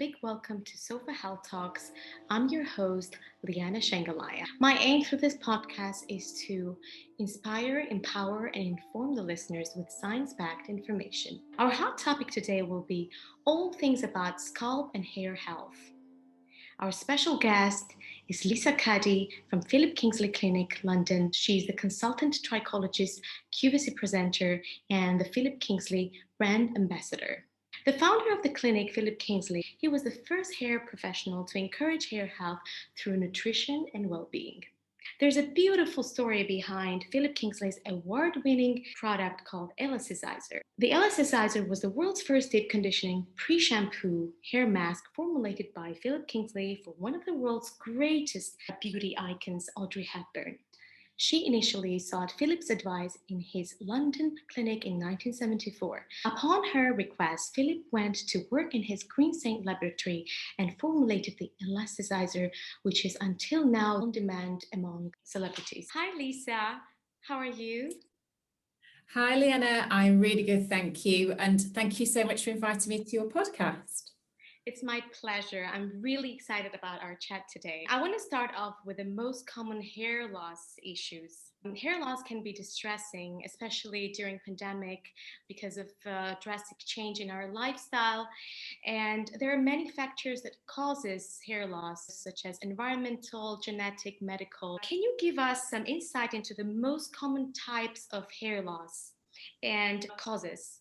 big welcome to Sofa Health Talks. I'm your host, Liana Shangalaya. My aim through this podcast is to inspire, empower, and inform the listeners with science-backed information. Our hot topic today will be all things about scalp and hair health. Our special guest is Lisa Caddy from Philip Kingsley Clinic, London. She's the consultant trichologist, QVC presenter, and the Philip Kingsley Brand Ambassador. The founder of the clinic, Philip Kingsley, he was the first hair professional to encourage hair health through nutrition and well-being. There's a beautiful story behind Philip Kingsley's award-winning product called Elasticizer. The Elasticizer was the world's first deep conditioning pre-shampoo hair mask formulated by Philip Kingsley for one of the world's greatest beauty icons, Audrey Hepburn. She initially sought Philip's advice in his London clinic in 1974. Upon her request, Philip went to work in his Green Saint laboratory and formulated the Elasticizer, which is until now on demand among celebrities. Hi, Lisa. How are you? Hi, Liana. I'm really good, thank you. And thank you so much for inviting me to your podcast. It's my pleasure. I'm really excited about our chat today. I want to start off with the most common hair loss issues. Hair loss can be distressing, especially during pandemic because of drastic change in our lifestyle. And there are many factors that causes hair loss, such as environmental, genetic, medical. Can you give us some insight into the most common types of hair loss and causes?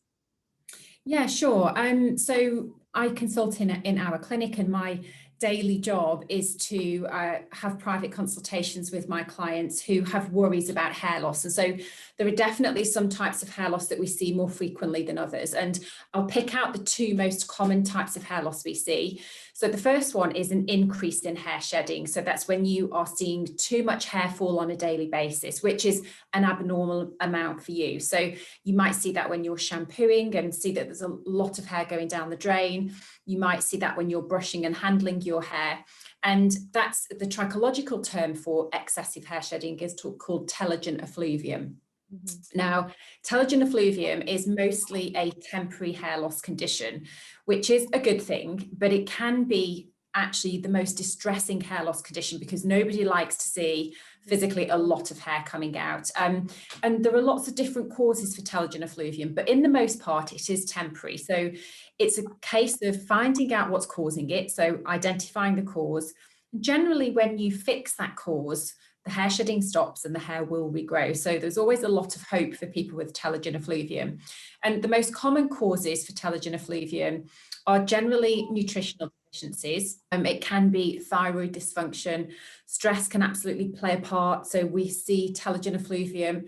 Yeah, sure. So I consult in our clinic, and my daily job is to have private consultations with my clients who have worries about hair loss. And so there are definitely some types of hair loss that we see more frequently than others. And I'll pick out the two most common types of hair loss we see. So the first one is an increase in hair shedding. So that's when you are seeing too much hair fall on a daily basis, which is an abnormal amount for you. So you might see that when you're shampooing and see that there's a lot of hair going down the drain. You might see that when you're brushing and handling your hair. And that's the trichological term for excessive hair shedding is called telogen effluvium. Now, telogen effluvium is mostly a temporary hair loss condition, which is a good thing, but it can be actually the most distressing hair loss condition because nobody likes to see physically a lot of hair coming out. And there are lots of different causes for telogen effluvium, but in the most part, it is temporary. So it's a case of finding out what's causing it, so identifying the cause. Generally, when you fix that cause, the hair shedding stops and the hair will regrow. So there's always a lot of hope for people with telogen effluvium. And the most common causes for telogen effluvium are generally nutritional deficiencies. It can be thyroid dysfunction. Stress can absolutely play a part. So we see telogen effluvium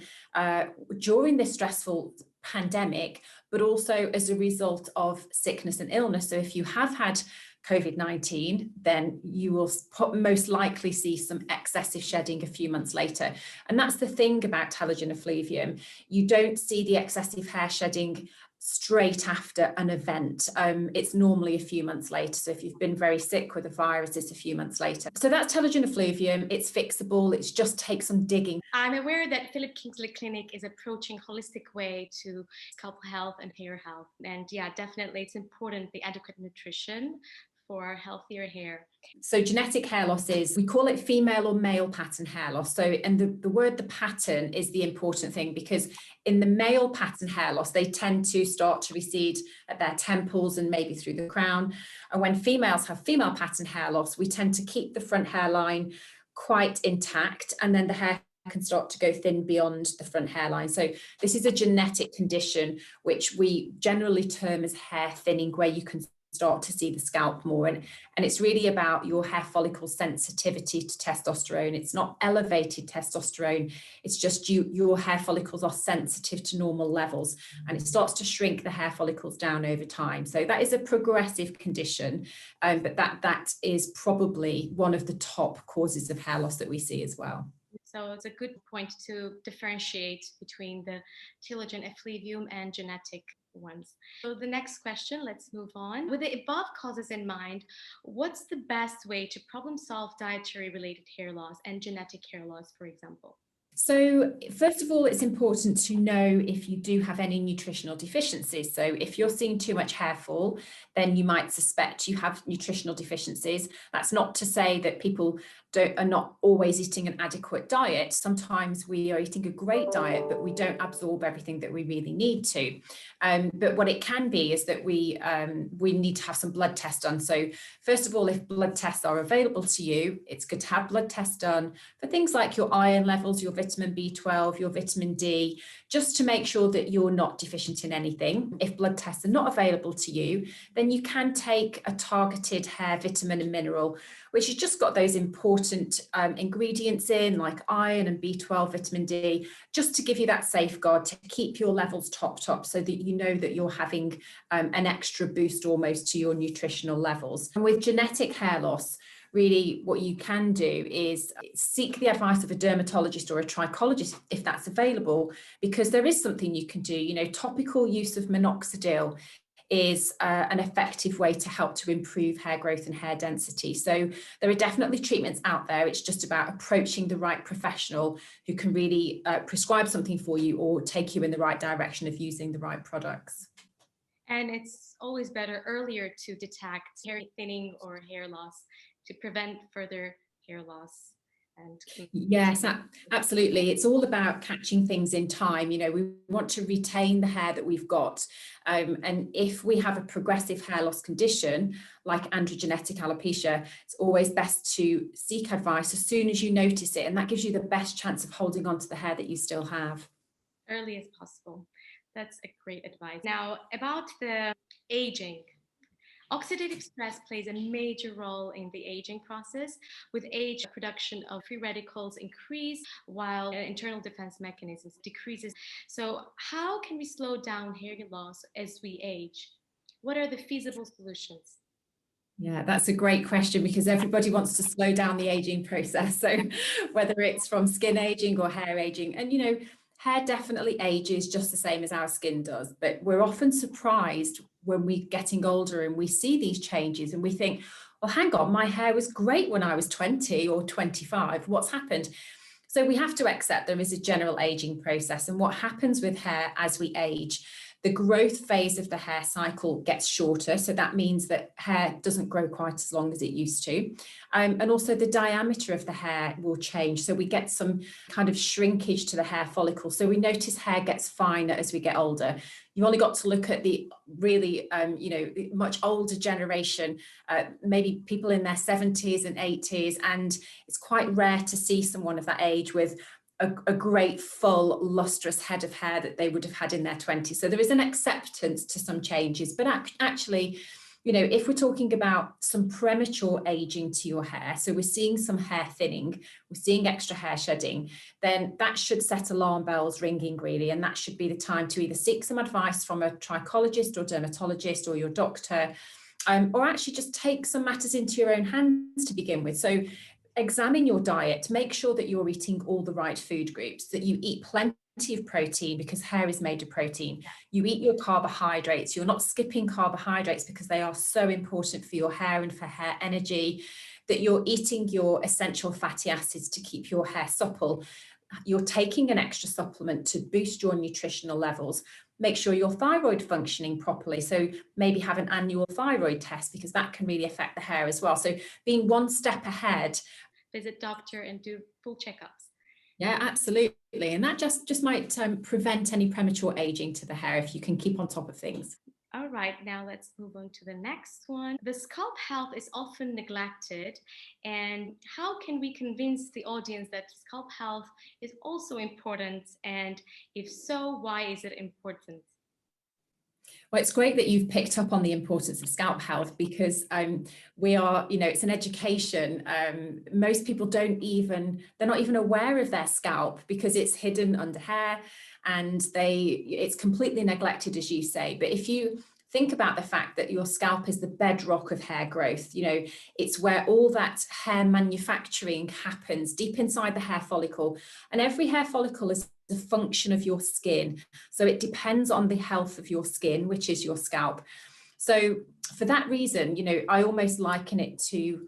during this stressful pandemic, but also as a result of sickness and illness. So if you have had COVID-19, then you will most likely see some excessive shedding a few months later. And that's the thing about telogen effluvium. You don't see the excessive hair shedding straight after an event. It's normally a few months later. So if you've been very sick with a virus, it's a few months later. So that's telogen effluvium. It's fixable. It just takes some digging. I'm aware that Philip Kingsley Clinic is approaching holistic way to scalp health and hair health. And yeah, definitely it's important, the adequate nutrition for healthier hair. So genetic hair loss is, we call it female or male pattern hair loss. So, and the word, the pattern is the important thing, because in the male pattern hair loss, they tend to start to recede at their temples and maybe through the crown. And when females have female pattern hair loss, we tend to keep the front hairline quite intact, and then the hair can start to go thin beyond the front hairline. So this is a genetic condition, which we generally term as hair thinning, where you can start to see the scalp more. And it's really about your hair follicle sensitivity to testosterone. It's not elevated testosterone. It's just your hair follicles are sensitive to normal levels, and it starts to shrink the hair follicles down over time. So that is a progressive condition, but that is probably one of the top causes of hair loss that we see as well. So it's a good point to differentiate between the telogen effluvium and genetic ones. So the next question, let's move on. With the above causes in mind, what's the best way to problem solve dietary related hair loss and genetic hair loss, for example? So first of all, it's important to know if you do have any nutritional deficiencies. So if you're seeing too much hair fall, then you might suspect you have nutritional deficiencies. That's not to say that people are not always eating an adequate diet. Sometimes we are eating a great diet, but we don't absorb everything that we really need to. But what it can be is that we need to have some blood tests done. So first of all, if blood tests are available to you, it's good to have blood tests done for things like your iron levels, your vitamin B12, your vitamin D, just to make sure that you're not deficient in anything. If blood tests are not available to you, then you can take a targeted hair vitamin and mineral, which has just got those important ingredients in, like iron and B12, vitamin D, just to give you that safeguard to keep your levels topped up so that you know that you're having an extra boost almost to your nutritional levels. And with genetic hair loss, really what you can do is seek the advice of a dermatologist or a trichologist if that's available, because there is something you can do. You know, topical use of minoxidil is an effective way to help to improve hair growth and hair density. So there are definitely treatments out there. It's just about approaching the right professional who can really prescribe something for you or take you in the right direction of using the right products. And it's always better earlier to detect hair thinning or hair loss to prevent further hair loss. And yes, absolutely. It's all about catching things in time. You know, we want to retain the hair that we've got. And if we have a progressive hair loss condition like androgenetic alopecia, it's always best to seek advice as soon as you notice it. And that gives you the best chance of holding on to the hair that you still have. Early as possible. That's a great advice. Now, about the aging. Oxidative stress plays a major role in the aging process. With age, production of free radicals increase while internal defense mechanisms decreases. So how can we slow down hair loss as we age? What are the feasible solutions? Yeah, that's a great question because everybody wants to slow down the aging process. So whether it's from skin aging or hair aging, and you know, hair definitely ages just the same as our skin does, but we're often surprised when we're getting older and we see these changes and we think, well, hang on, my hair was great when I was 20 or 25. What's happened? So we have to accept there is a general aging process, and what happens with hair as we age, the growth phase of the hair cycle gets shorter. So that means that hair doesn't grow quite as long as it used to. And also the diameter of the hair will change. So we get some kind of shrinkage to the hair follicle. So we notice hair gets finer as we get older. You've only got to look at the really, much older generation, maybe people in their 70s and 80s. And it's quite rare to see someone of that age with a great full lustrous head of hair that they would have had in their 20s. So there is an acceptance to some changes, but actually, you know, if we're talking about some premature aging to your hair, so we're seeing some hair thinning, we're seeing extra hair shedding, then that should set alarm bells ringing really, and that should be the time to either seek some advice from a trichologist or dermatologist or your doctor, or actually just take some matters into your own hands to begin with. So examine your diet, make sure that you're eating all the right food groups, that you eat plenty of protein because hair is made of protein. You eat your carbohydrates, you're not skipping carbohydrates because they are so important for your hair and for hair energy, that you're eating your essential fatty acids to keep your hair supple. You're taking an extra supplement to boost your nutritional levels. Make sure your thyroid functioning properly. So maybe have an annual thyroid test because that can really affect the hair as well. So being one step ahead. Visit doctor and do full checkups. Yeah, absolutely. And that just might prevent any premature aging to the hair if you can keep on top of things. All right, now let's move on to the next one. The scalp health is often neglected, and how can we convince the audience that scalp health is also important? And if so, why is it important? Well, it's great that you've picked up on the importance of scalp health because we are, you know, it's an education. Most people they're not even aware of their scalp because it's hidden under hair and it's completely neglected, as you say. But if you think about the fact that your scalp is the bedrock of hair growth, you know, it's where all that hair manufacturing happens deep inside the hair follicle, and every hair follicle is the function of your skin. So it depends on the health of your skin, which is your scalp. So for that reason, you know, I almost liken it to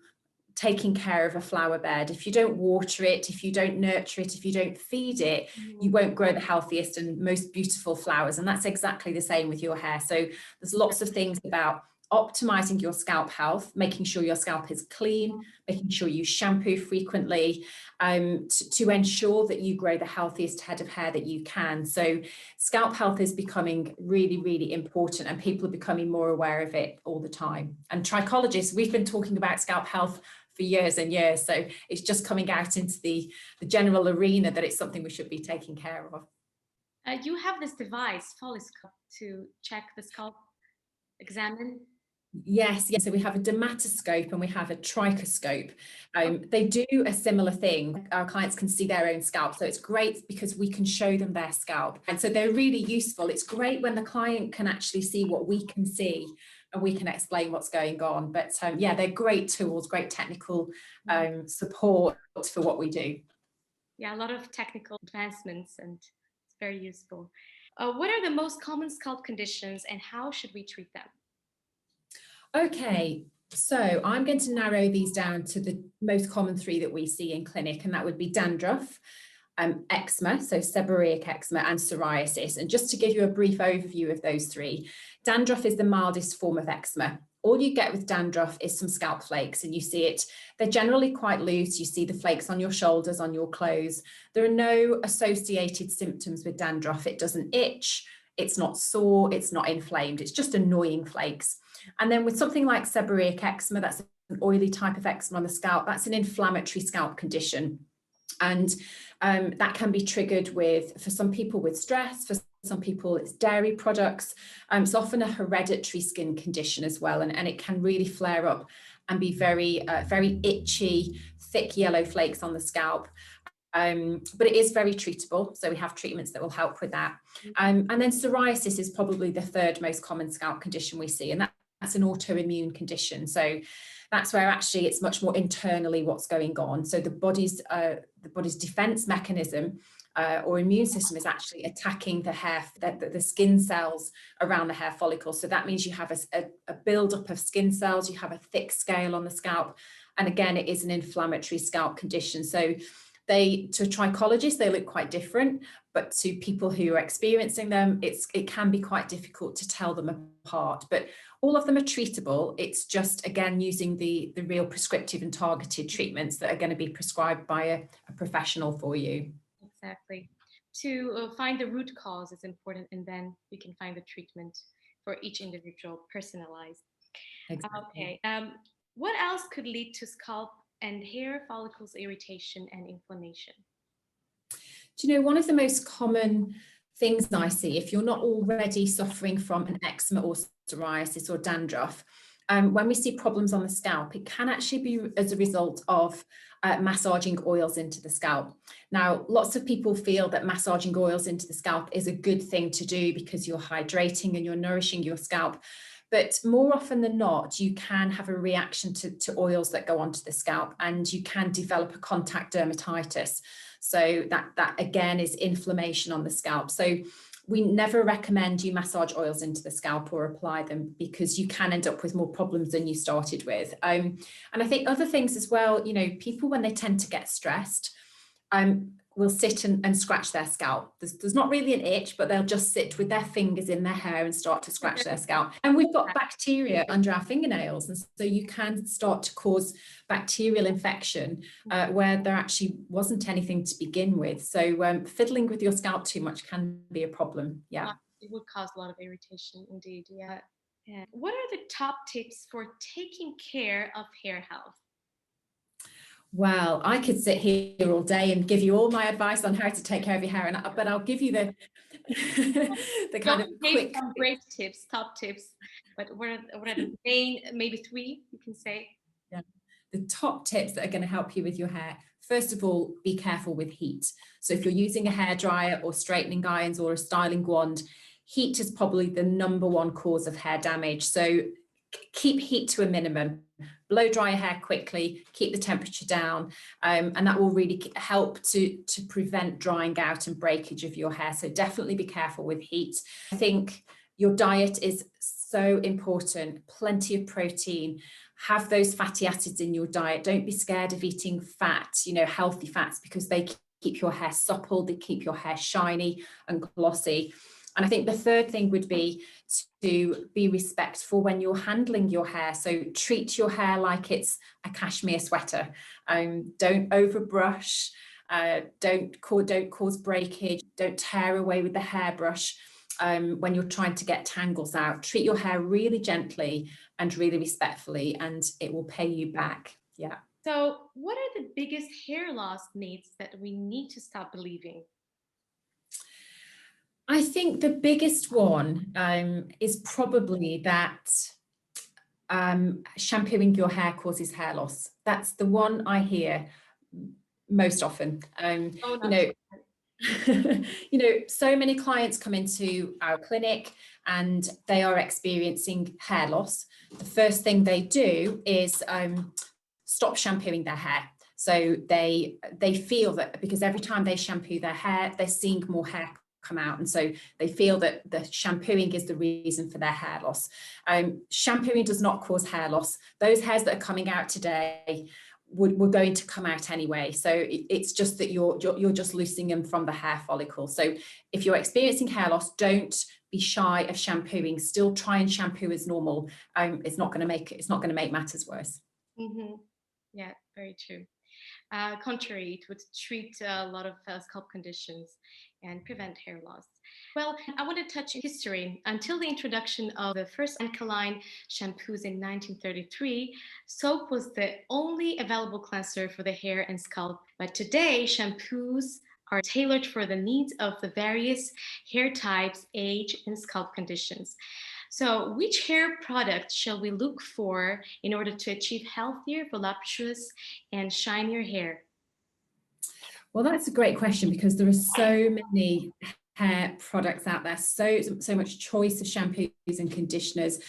taking care of a flower bed. If you don't water it, if you don't nurture it, if you don't feed it, you won't grow the healthiest and most beautiful flowers. And that's exactly the same with your hair. So there's lots of things about optimizing your scalp health, making sure your scalp is clean, making sure you shampoo frequently, to ensure that you grow the healthiest head of hair that you can. So scalp health is becoming really, really important, and people are becoming more aware of it all the time. And trichologists, we've been talking about scalp health for years and years. So it's just coming out into the general arena that it's something we should be taking care of. You have this device, Folliscope, to check the scalp, examine. Yes. So we have a dermatoscope and we have a trichoscope. They do a similar thing. Our clients can see their own scalp. So it's great because we can show them their scalp. And so they're really useful. It's great when the client can actually see what we can see and we can explain what's going on. But yeah, they're great tools, great technical support for what we do. Yeah, a lot of technical advancements, and it's very useful. What are the most common scalp conditions and how should we treat them? Okay, so I'm going to narrow these down to the most common three that we see in clinic, and that would be dandruff, eczema, so seborrheic eczema, and psoriasis. And just to give you a brief overview of those three, dandruff is the mildest form of eczema. All you get with dandruff is some scalp flakes, and you see it, they're generally quite loose. You see the flakes on your shoulders, on your clothes. There are no associated symptoms with dandruff. It doesn't itch, it's not sore, it's not inflamed, it's just annoying flakes. And then with something like seborrheic eczema, that's an oily type of eczema on the scalp, that's an inflammatory scalp condition. And that can be triggered with, for some people, with stress, for some people it's dairy products. It's often a hereditary skin condition as well, and it can really flare up and be very, very itchy, thick yellow flakes on the scalp. But it is very treatable, so we have treatments that will help with that. And then psoriasis is probably the third most common scalp condition we see, and that's an autoimmune condition. So that's where actually it's much more internally what's going on. So the body's defense mechanism or immune system is actually attacking the hair, the skin cells around the hair follicle. So that means you have a buildup of skin cells, you have a thick scale on the scalp, and again, it is an inflammatory scalp condition. So to trichologists, they look quite different, but to people who are experiencing them, it can be quite difficult to tell them apart. But all of them are treatable. It's just, again, using the real prescriptive and targeted treatments that are going to be prescribed by a professional for you. Exactly. To find the root cause is important, and then we can find the treatment for each individual, personalized. Exactly. Okay. What else could lead to scalp and hair follicles irritation and inflammation? Do you know, one of the most common things I see, if you're not already suffering from an eczema or psoriasis or dandruff, when we see problems on the scalp, it can actually be as a result of massaging oils into the scalp. Now, lots of people feel that massaging oils into the scalp is a good thing to do because you're hydrating and you're nourishing your scalp. But more often than not, you can have a reaction to oils that go onto the scalp, and you can develop a contact dermatitis. So that again is inflammation on the scalp. So we never recommend you massage oils into the scalp or apply them, because you can end up with more problems than you started with. And I think other things as well, you know, people when they tend to get stressed, will sit and scratch their scalp. There's not really an itch, but they'll just sit with their fingers in their hair and start to scratch their scalp. And we've got bacteria under our fingernails, and so you can start to cause bacterial infection where there actually wasn't anything to begin with. So fiddling with your scalp too much can be a problem. Yeah. It would cause a lot of irritation indeed. Yeah. What are the top tips for taking care of hair health? Well, I could sit here all day and give you all my advice on how to take care of your hair, but I'll give you the kind of quick, some great tips, top tips. But what are the main, maybe three you can say? Yeah, the top tips that are going to help you with your hair. First of all, be careful with heat. So if you're using a hairdryer or straightening irons or a styling wand, heat is probably the number one cause of hair damage. So keep heat to a minimum. Blow dry your hair quickly, keep the temperature down, and that will really help to prevent drying out and breakage of your hair. So definitely be careful with heat. I think your diet is so important. Plenty of protein, have those fatty acids in your diet. Don't be scared of eating fat, healthy fats, because they keep your hair supple, they keep your hair shiny and glossy. And I think the third thing would be to be respectful when you're handling your hair. So treat your hair like it's a cashmere sweater. Don't overbrush, don't cause breakage, don't tear away with the hairbrush. When you're trying to get tangles out, treat your hair really gently and really respectfully, and it will pay you back. Yeah. So, what are the biggest hair loss myths that we need to stop believing? I think the biggest one is probably that shampooing your hair causes hair loss. That's the one I hear most often. So many clients come into our clinic and they are experiencing hair loss. The first thing they do is stop shampooing their hair. So they feel that because every time they shampoo their hair, they're seeing more hair come out, and so they feel that the shampooing is the reason for their hair loss. Shampooing does not cause hair loss. Those hairs that are coming out today were going to come out anyway. So it's just that you're just loosening them from the hair follicle. So if you're experiencing hair loss, don't be shy of shampooing. Still try and shampoo as normal. It's not going to make matters worse. Mm-hmm. Yeah, very true. Contrary, it would treat a lot of scalp conditions and prevent hair loss. Well, I want to touch history. Until the introduction of the first alkaline shampoos in 1933, soap was the only available cleanser for the hair and scalp. But today, shampoos are tailored for the needs of the various hair types, age, and scalp conditions. So, which hair product shall we look for in order to achieve healthier, voluptuous, and shinier hair? Well, that's a great question, because there are so many hair products out there, so much choice of shampoos and conditioners.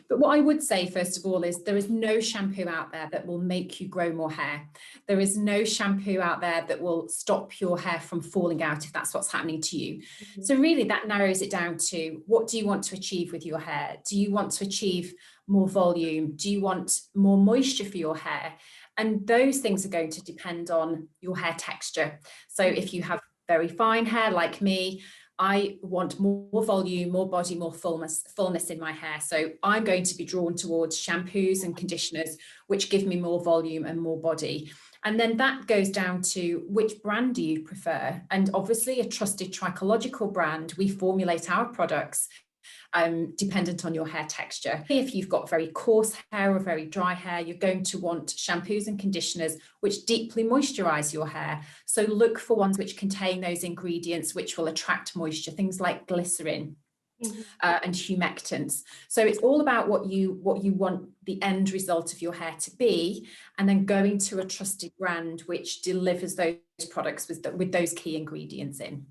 But what I would say, first of all, is there is no shampoo out there that will make you grow more hair. There is no shampoo out there that will stop your hair from falling out if that's what's happening to you. Mm-hmm. So really that narrows it down to, what do you want to achieve with your hair? Do you want to achieve more volume? Do you want more moisture for your hair? And those things are going to depend on your hair texture. So if you have very fine hair like me, I want more volume, more body, more fullness in my hair. So I'm going to be drawn towards shampoos and conditioners, which give me more volume and more body. And then that goes down to which brand do you prefer? And obviously a trusted trichological brand, we formulate our products dependent on your hair texture. If you've got very coarse hair or very dry hair, you're going to want shampoos and conditioners which deeply moisturize your hair. So look for ones which contain those ingredients which will attract moisture, things like glycerin. Mm-hmm. And humectants. So it's all about what you want the end result of your hair to be, and then going to a trusted brand which delivers those products with those key ingredients in.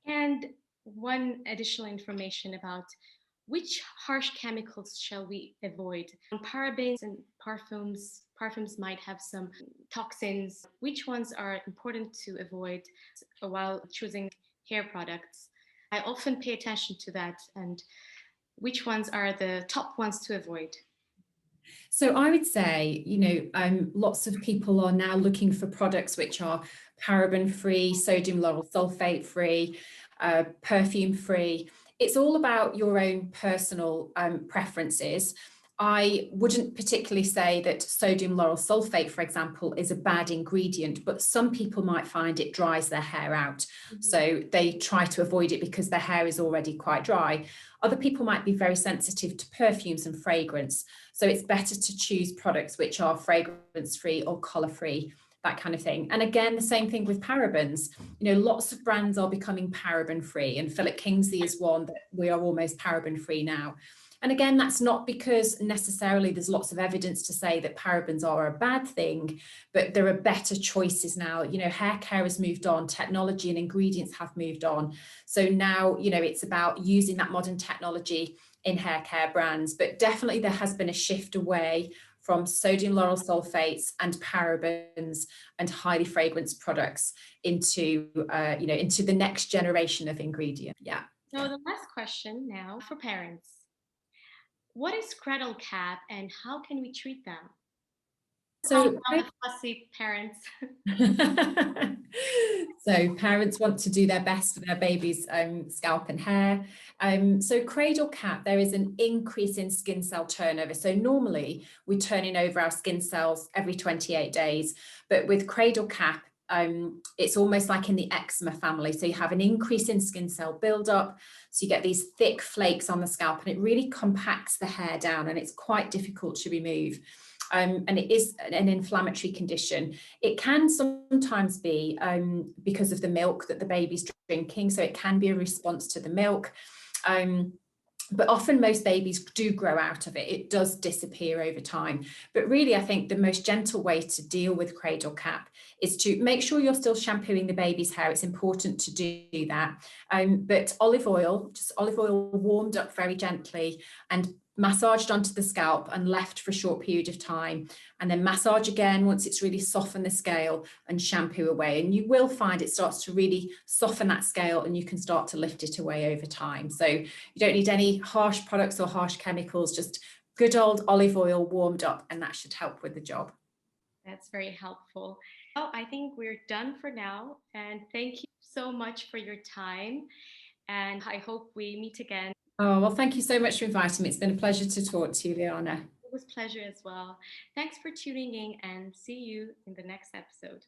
And one additional information about which harsh chemicals shall we avoid? Parabens and parfums might have some toxins. Which ones are important to avoid while choosing hair products? I often pay attention to that, and which ones are the top ones to avoid? So I would say, lots of people are now looking for products which are paraben-free, sodium lauryl sulfate-free, perfume-free. It's all about your own personal preferences. I wouldn't particularly say that sodium lauryl sulfate, for example, is a bad ingredient, but some people might find it dries their hair out. Mm-hmm. So they try to avoid it because their hair is already quite dry. Other people might be very sensitive to perfumes and fragrance. So it's better to choose products which are fragrance-free or color-free, that kind of thing. And again, the same thing with parabens. Lots of brands are becoming paraben-free, and Philip Kingsley is one that we are almost paraben-free now. And again, that's not because necessarily there's lots of evidence to say that parabens are a bad thing, but there are better choices now. Hair care has moved on, technology and ingredients have moved on. So now, it's about using that modern technology in hair care brands, but definitely there has been a shift away from sodium lauryl sulfates and parabens and highly fragranced products into the next generation of ingredients. Yeah. So the last question now for parents. What is cradle cap and how can we treat them? Calm So down the fussy parents. So parents want to do their best for their baby's scalp and hair. So cradle cap, there is an increase in skin cell turnover. So normally we're turning over our skin cells every 28 days, but with cradle cap, it's almost like in the eczema family. So you have an increase in skin cell buildup. So you get these thick flakes on the scalp and it really compacts the hair down and it's quite difficult to remove. And it is an inflammatory condition. It can sometimes be because of the milk that the baby's drinking. So it can be a response to the milk. But often most babies do grow out of it. It does disappear over time. But really, I think the most gentle way to deal with cradle cap is to make sure you're still shampooing the baby's hair. It's important to do that. But olive oil, just olive oil warmed up very gently and massaged onto the scalp and left for a short period of time, and then massage again once it's really softened the scale and shampoo away. And you will find it starts to really soften that scale and you can start to lift it away over time. So you don't need any harsh products or harsh chemicals, just good old olive oil warmed up, and that should help with the job. That's very helpful. Oh, I think we're done for now. And thank you so much for your time. And I hope we meet again. Oh, well, thank you so much for inviting me. It's been a pleasure to talk to you, Liana. It was a pleasure as well. Thanks for tuning in and see you in the next episode.